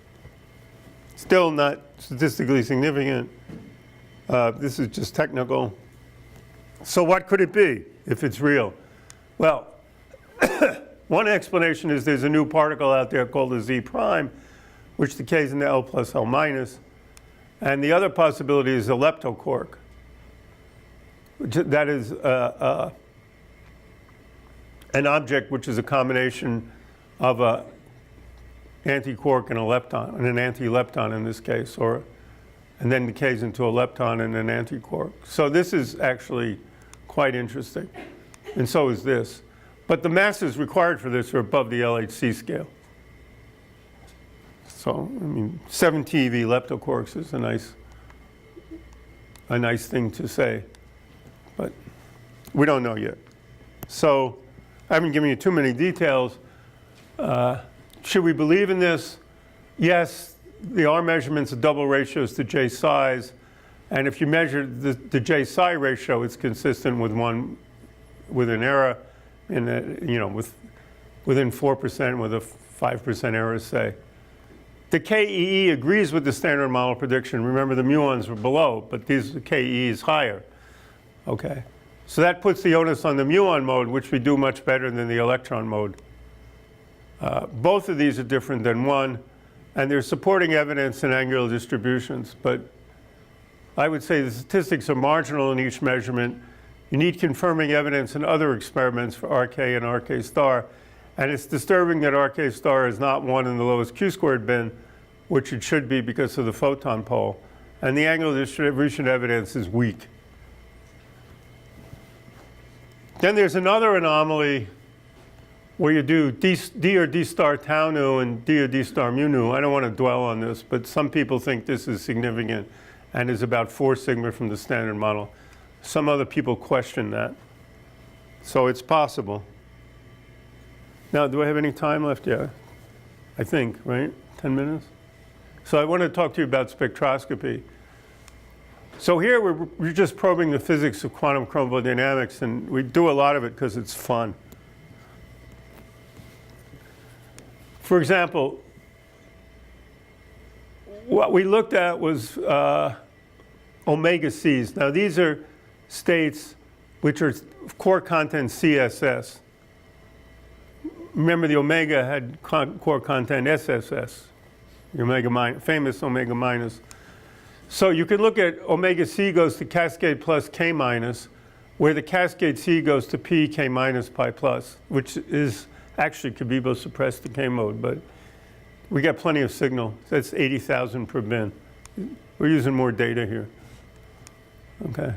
Still not statistically significant. This is just technical. So what could it be if it's real? Well, one explanation is there's a new particle out there called a Z prime, which decays into L plus L minus. And the other possibility is a leptoquark. That is an object which is a combination of a antiquark and a lepton, and an anti-lepton in this case, and then decays into a lepton and an antiquark. So this is actually quite interesting, and so is this. But the masses required for this are above the LHC scale. So, I mean, 7 TeV leptoquarks is a nice thing to say, but we don't know yet. So, I haven't given you too many details. Should we believe in this? Yes, the R measurements are double ratios to J size, and if you measure the J psi ratio, it's consistent with an error in within 4% with a 5% error, say. The KEE agrees with the standard model prediction. Remember, the muons were below, but the KEE is higher. Okay, so that puts the onus on the muon mode, which we do much better than the electron mode. Both of these are different than one, and there's supporting evidence in angular distributions, but I would say the statistics are marginal in each measurement. You need confirming evidence in other experiments for RK and RK star, and it's disturbing that RK star is not 1 in the lowest Q-squared bin, which it should be because of the photon pole, and the angular distribution evidence is weak. Then there's another anomaly where you do D or D star tau nu and D or D star mu nu. I don't want to dwell on this, but some people think this is significant and is about 4 sigma from the standard model. Some other people question that. So it's possible. Now, do I have any time left? Yeah, I think, right? 10 minutes? So I want to talk to you about spectroscopy. So here we're just probing the physics of quantum chromodynamics, and we do a lot of it because it's fun. For example, what we looked at was omega C's. Now these are states which are quark content CSS. Remember, the omega had quark content SSS, the omega famous omega minus. So you can look at omega C goes to cascade plus K minus, where the cascade C goes to P K minus pi plus, which is actually Cabebo suppressed decay mode, but we got plenty of signal. That's 80,000 per bin. We're using more data here. Okay.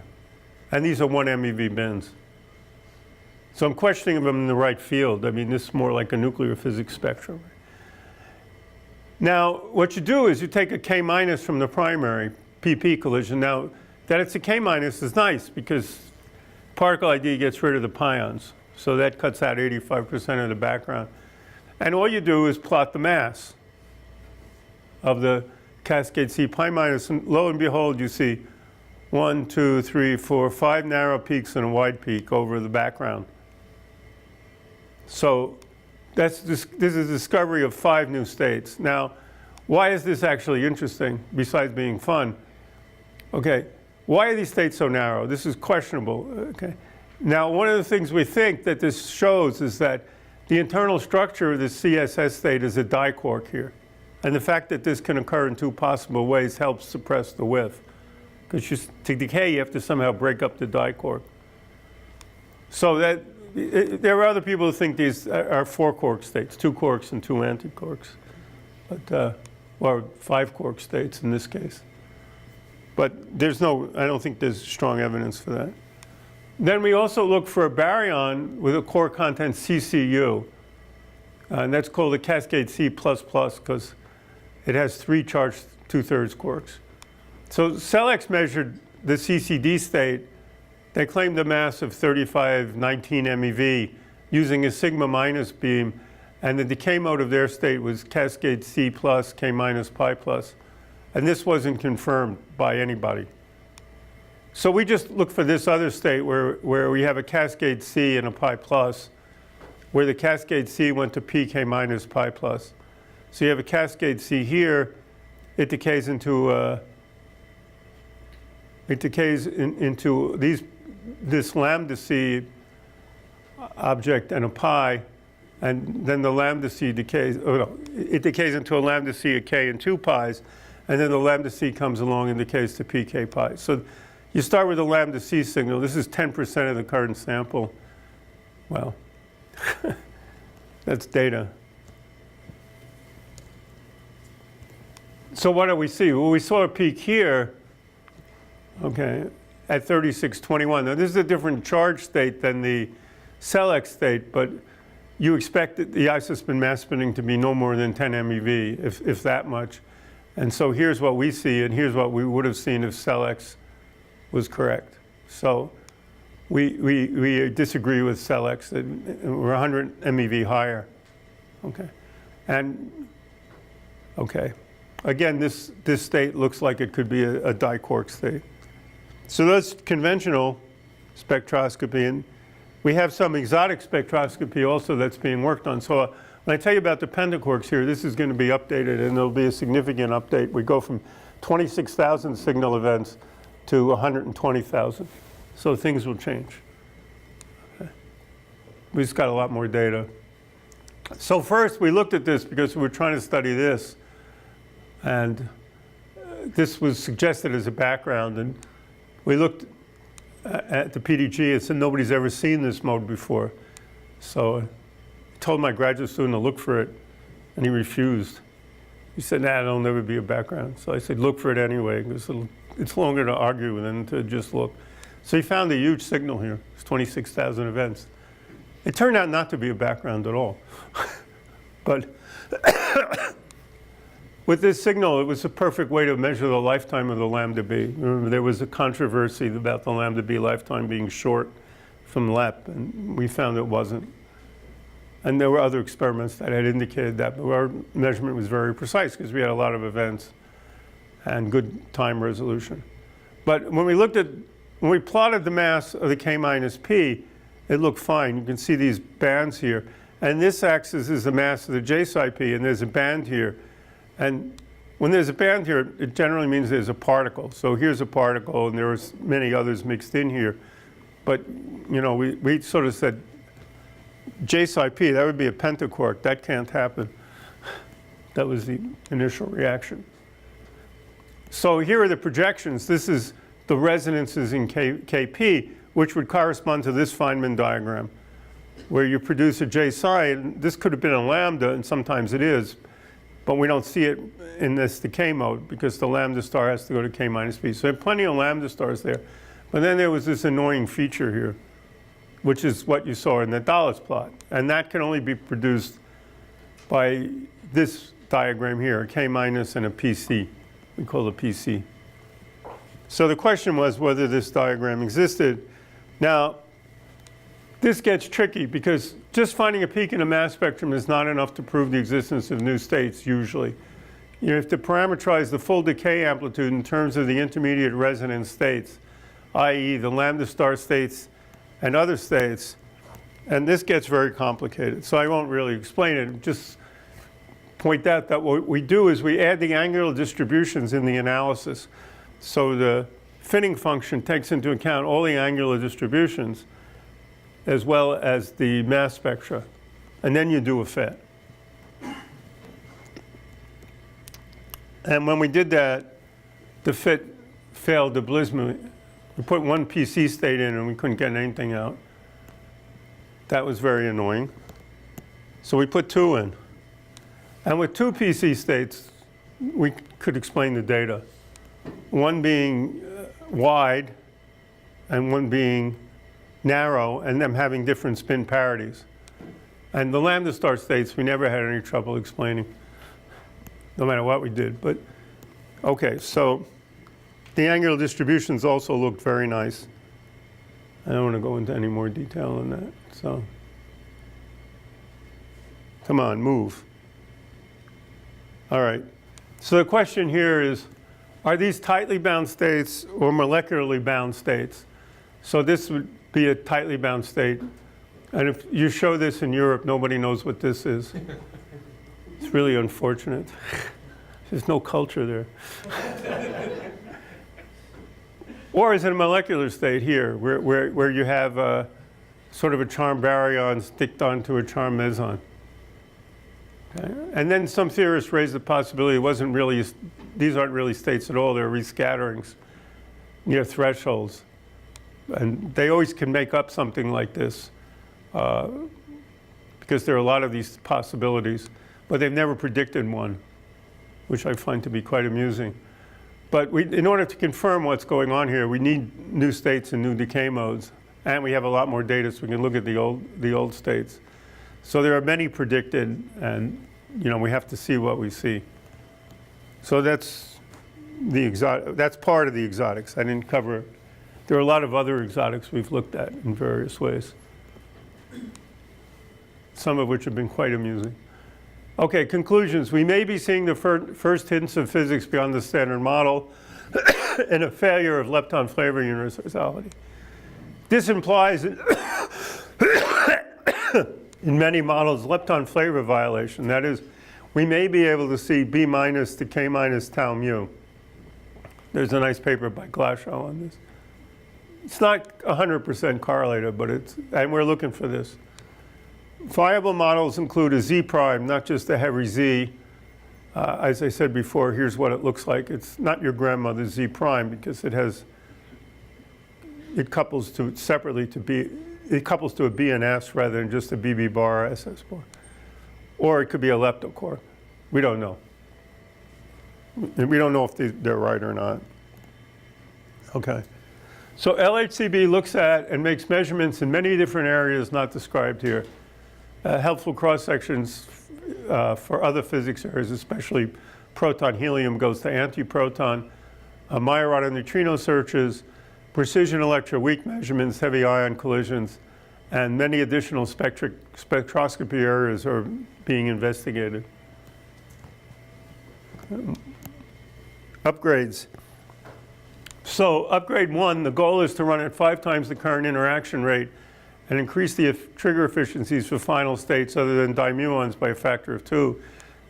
And these are 1 MeV bins. So I'm questioning them in the right field. I mean, this is more like a nuclear physics spectrum. Now, what you do is you take a K minus from the primary PP collision. Now, that it's a K minus is nice because particle ID gets rid of the pions. So that cuts out 85% of the background. And all you do is plot the mass of the cascade C pi minus. And lo and behold, you see 1, 2, 3, 4, 5 narrow peaks and a wide peak over the background. So this is a discovery of 5 new states. Now, why is this actually interesting, besides being fun? Okay, why are these states so narrow? This is questionable. Okay. Now, one of the things we think that this shows is that the internal structure of the CSS state is a diquark here. And the fact that this can occur in 2 possible ways helps suppress the width. Because to decay, you have to somehow break up the diquark. So there are other people who think these are 4 quark states, 2 quarks and 2 antiquarks, or 5 quark states in this case. But I don't think there's strong evidence for that. Then we also look for a baryon with a quark content CCU, and that's called a cascade C++ because it has 3 charged 2/3 quarks. So CELEX measured the CCD state. They claimed a mass of 3519 MeV using a sigma minus beam, and the decay mode of their state was cascade C plus K minus pi plus. And this wasn't confirmed by anybody. So we just look for this other state where we have a cascade C and a pi plus, where the cascade C went to pk minus pi plus. So you have a cascade C here. It decays into this lambda C object and a pi, and then the lambda C decays. It decays into a lambda C, a k, and 2 pi's, and then the lambda C comes along and decays to pk pi. So you start with a lambda C signal. This is 10% of the current sample. Well, That's data. So what do we see? Well, we saw a peak here, okay, at 3621. Now this is a different charge state than the Select state, but you expect the isospin mass spinning to be no more than 10 MeV, if that much. And so here's what we see, and here's what we would have seen if Select was correct. So we disagree with Select, that we're 100 MeV higher. Okay, and okay. Again, this state looks like it could be a diquark state. So that's conventional spectroscopy, and we have some exotic spectroscopy also that's being worked on. So when I tell you about the pentaquarks here, this is going to be updated, and there'll be a significant update. We go from 26,000 signal events to 120,000. So things will change. Okay. We just got a lot more data. So first, we looked at this because we were trying to study this. And this was suggested as a background. And we looked at the PDG and said, nobody's ever seen this mode before. So I told my graduate student to look for it, and he refused. He said, nah, it'll never be a background. So I said, look for it anyway, because it's longer to argue than to just look. So he found a huge signal here. It's 26,000 events. It turned out not to be a background at all. But with this signal, it was a perfect way to measure the lifetime of the lambda b. Remember, there was a controversy about the lambda b lifetime being short from LEP, and we found it wasn't. And there were other experiments that had indicated that, but our measurement was very precise because we had a lot of events and good time resolution. But when we plotted the mass of the k minus p, it looked fine. You can see these bands here. And this axis is the mass of the j psi p, and there's a band here. And when there's a band here, it generally means there's a particle. So here's a particle, and there are many others mixed in here. But you know, we sort of said, j psi p, that would be a pentaquark. That can't happen. That was the initial reaction. So here are the projections. This is the resonances in Kp, which would correspond to this Feynman diagram, where you produce a j psi. And this could have been a lambda, and sometimes it is. But we don't see it in this decay mode because the lambda star has to go to k minus p. So there are plenty of lambda stars there. But then there was this annoying feature here, which is what you saw in the Dallas plot. And that can only be produced by this diagram here, a k minus and a PC. We call it PC. So the question was whether this diagram existed. Now, this gets tricky because just finding a peak in a mass spectrum is not enough to prove the existence of new states, usually. You have to parameterize the full decay amplitude in terms of the intermediate resonance states, i.e. the lambda star states and other states. And this gets very complicated, so I won't really explain it. Just point out that what we do is we add the angular distributions in the analysis. So the fitting function takes into account all the angular distributions as well as the mass spectra. And then you do a fit. And when we did that, the fit failed abysmally. We put one PC state in and we couldn't get anything out. That was very annoying. So we put two in. And with two PC states, we could explain the data. One being wide and one being narrow, and them having different spin parities. And the lambda star states, we never had any trouble explaining, no matter what we did. But okay, so the angular distributions also looked very nice. I don't want to go into any more detail on that. So come on, move. All right. So the question here is, are these tightly bound states or molecularly bound states? So this would be a tightly bound state. And if you show this in Europe, nobody knows what this is. It's really unfortunate. There's no culture there. Or is it a molecular state here, where you have sort of a charm baryon sticked onto a charm meson? Okay. And then some theorists raised the possibility it wasn't really, these aren't really states at all, they're rescatterings near thresholds. And they always can make up something like this because there are a lot of these possibilities, but they've never predicted one, which I find to be quite amusing. But in order to confirm what's going on here, we need new states and new decay modes, and we have a lot more data so we can look at the old states. So there are many predicted, and we have to see what we see. So that's part of the exotics. I didn't cover. There are a lot of other exotics we've looked at in various ways, some of which have been quite amusing. Okay, conclusions. We may be seeing the first hints of physics beyond the standard model and a failure of lepton flavor universality. This implies in many models lepton flavor violation. That is, we may be able to see B minus to K minus tau mu. There's a nice paper by Glashow on this. It's not 100% correlated, but and we're looking for this. Viable models include a Z prime, not just a heavy Z. As I said before, here's what it looks like. It's not your grandmother's Z prime because it couples to separately to B. It couples to a B and S rather than just a BB bar or SS bar. Or it could be a leptoquark. We don't know. And we don't know if they're right or not. Okay. So LHCb looks at and makes measurements in many different areas not described here. Helpful cross-sections for other physics areas, especially proton helium goes to antiproton, Majorana neutrino searches, precision electroweak measurements, heavy ion collisions, and many additional spectroscopy areas are being investigated. Upgrades. So upgrade 1, the goal is to run at 5 times the current interaction rate and increase the trigger efficiencies for final states other than dimuons by a factor of 2.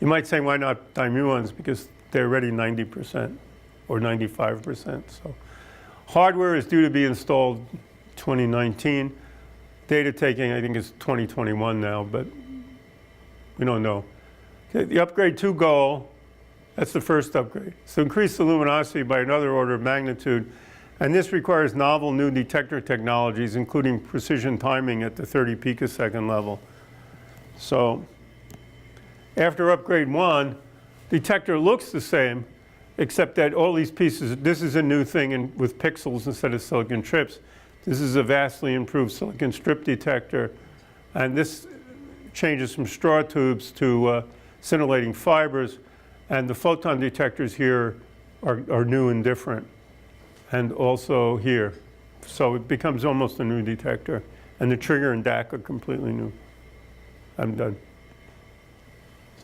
You might say, why not dimuons? Because they're already 90% or 95%. So hardware is due to be installed 2019. Data taking, I think, is 2021 now, but we don't know. Okay, the upgrade 2 goal, that's the first upgrade. So increase the luminosity by another order of magnitude. And this requires novel new detector technologies, including precision timing at the 30 picosecond level. So after upgrade 1, detector looks the same, except that all these pieces, this is a new thing with pixels instead of silicon trips. This is a vastly improved silicon strip detector. And this changes from straw tubes to scintillating fibers. And the photon detectors here are new and different. And also here. So it becomes almost a new detector. And the trigger and DAC are completely new. I'm done.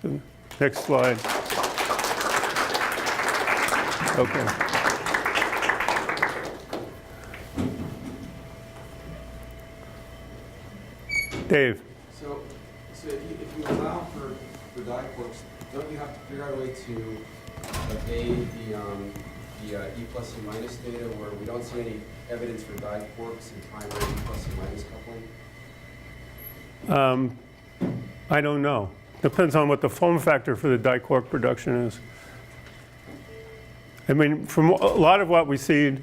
So next slide. Okay. Dave. So if you allow for diquarks, don't you have to figure out a way to evade the E plus and minus data where we don't see any evidence for diquarks in primary E plus and minus coupling? I don't know. Depends on what the form factor for the diquark production is. I mean, from a lot of what we see,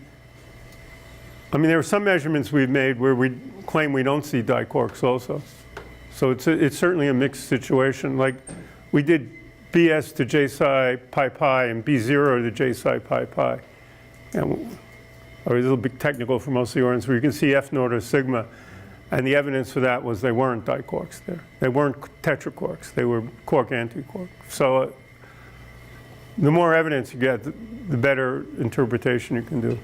I mean, there are some measurements we've made where we claim we don't see diquarks also. So it's certainly a mixed situation. Like we did BS to J psi pi pi and B0 to J psi pi pi. And, or a little bit technical for most of the organs where you can see F naught or sigma. And the evidence for that was they weren't diquarks there. They weren't tetraquarks. They were quark antiquark. So the more evidence you get, the better interpretation you can do.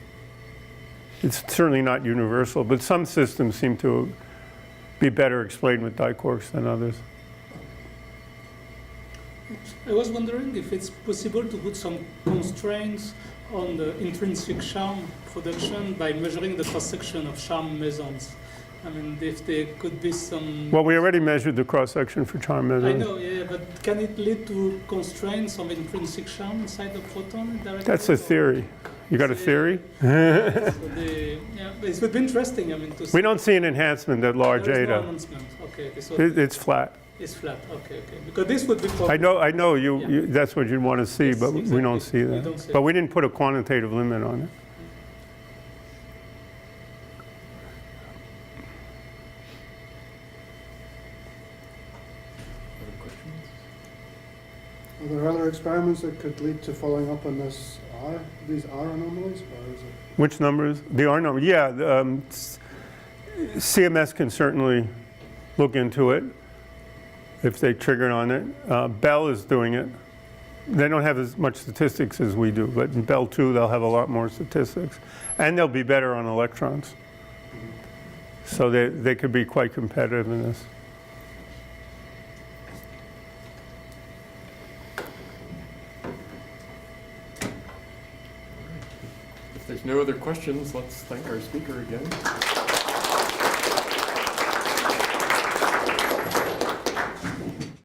It's certainly not universal, but some systems seem to be better explained with diquarks than others. I was wondering if it's possible to put some constraints on the intrinsic charm production by measuring the cross-section of charm mesons. I mean, if there could be some... Well, we already measured the cross-section for charm mesons. I know, yeah, but can it lead to constraints of intrinsic charm inside the proton directly? That's a theory. You got a theory? Yeah, it would be interesting, I mean, to see. We don't see an enhancement at large There is no eta. enhancement. Okay, so It's flat. it's flat. Okay. Because this would be... I know Yeah. that's what you'd want to see, Yes, but we don't see exactly. We that. don't see But it. we didn't put a quantitative limit on it. Are there other experiments that could lead to following up on these R anomalies, or is it? Which numbers? The R number, yeah. CMS can certainly look into it if they triggered on it. Bell is doing it. They don't have as much statistics as we do, but in Bell 2 they'll have a lot more statistics. And they'll be better on electrons. So they could be quite competitive in this. If there's no other questions, let's thank our speaker again.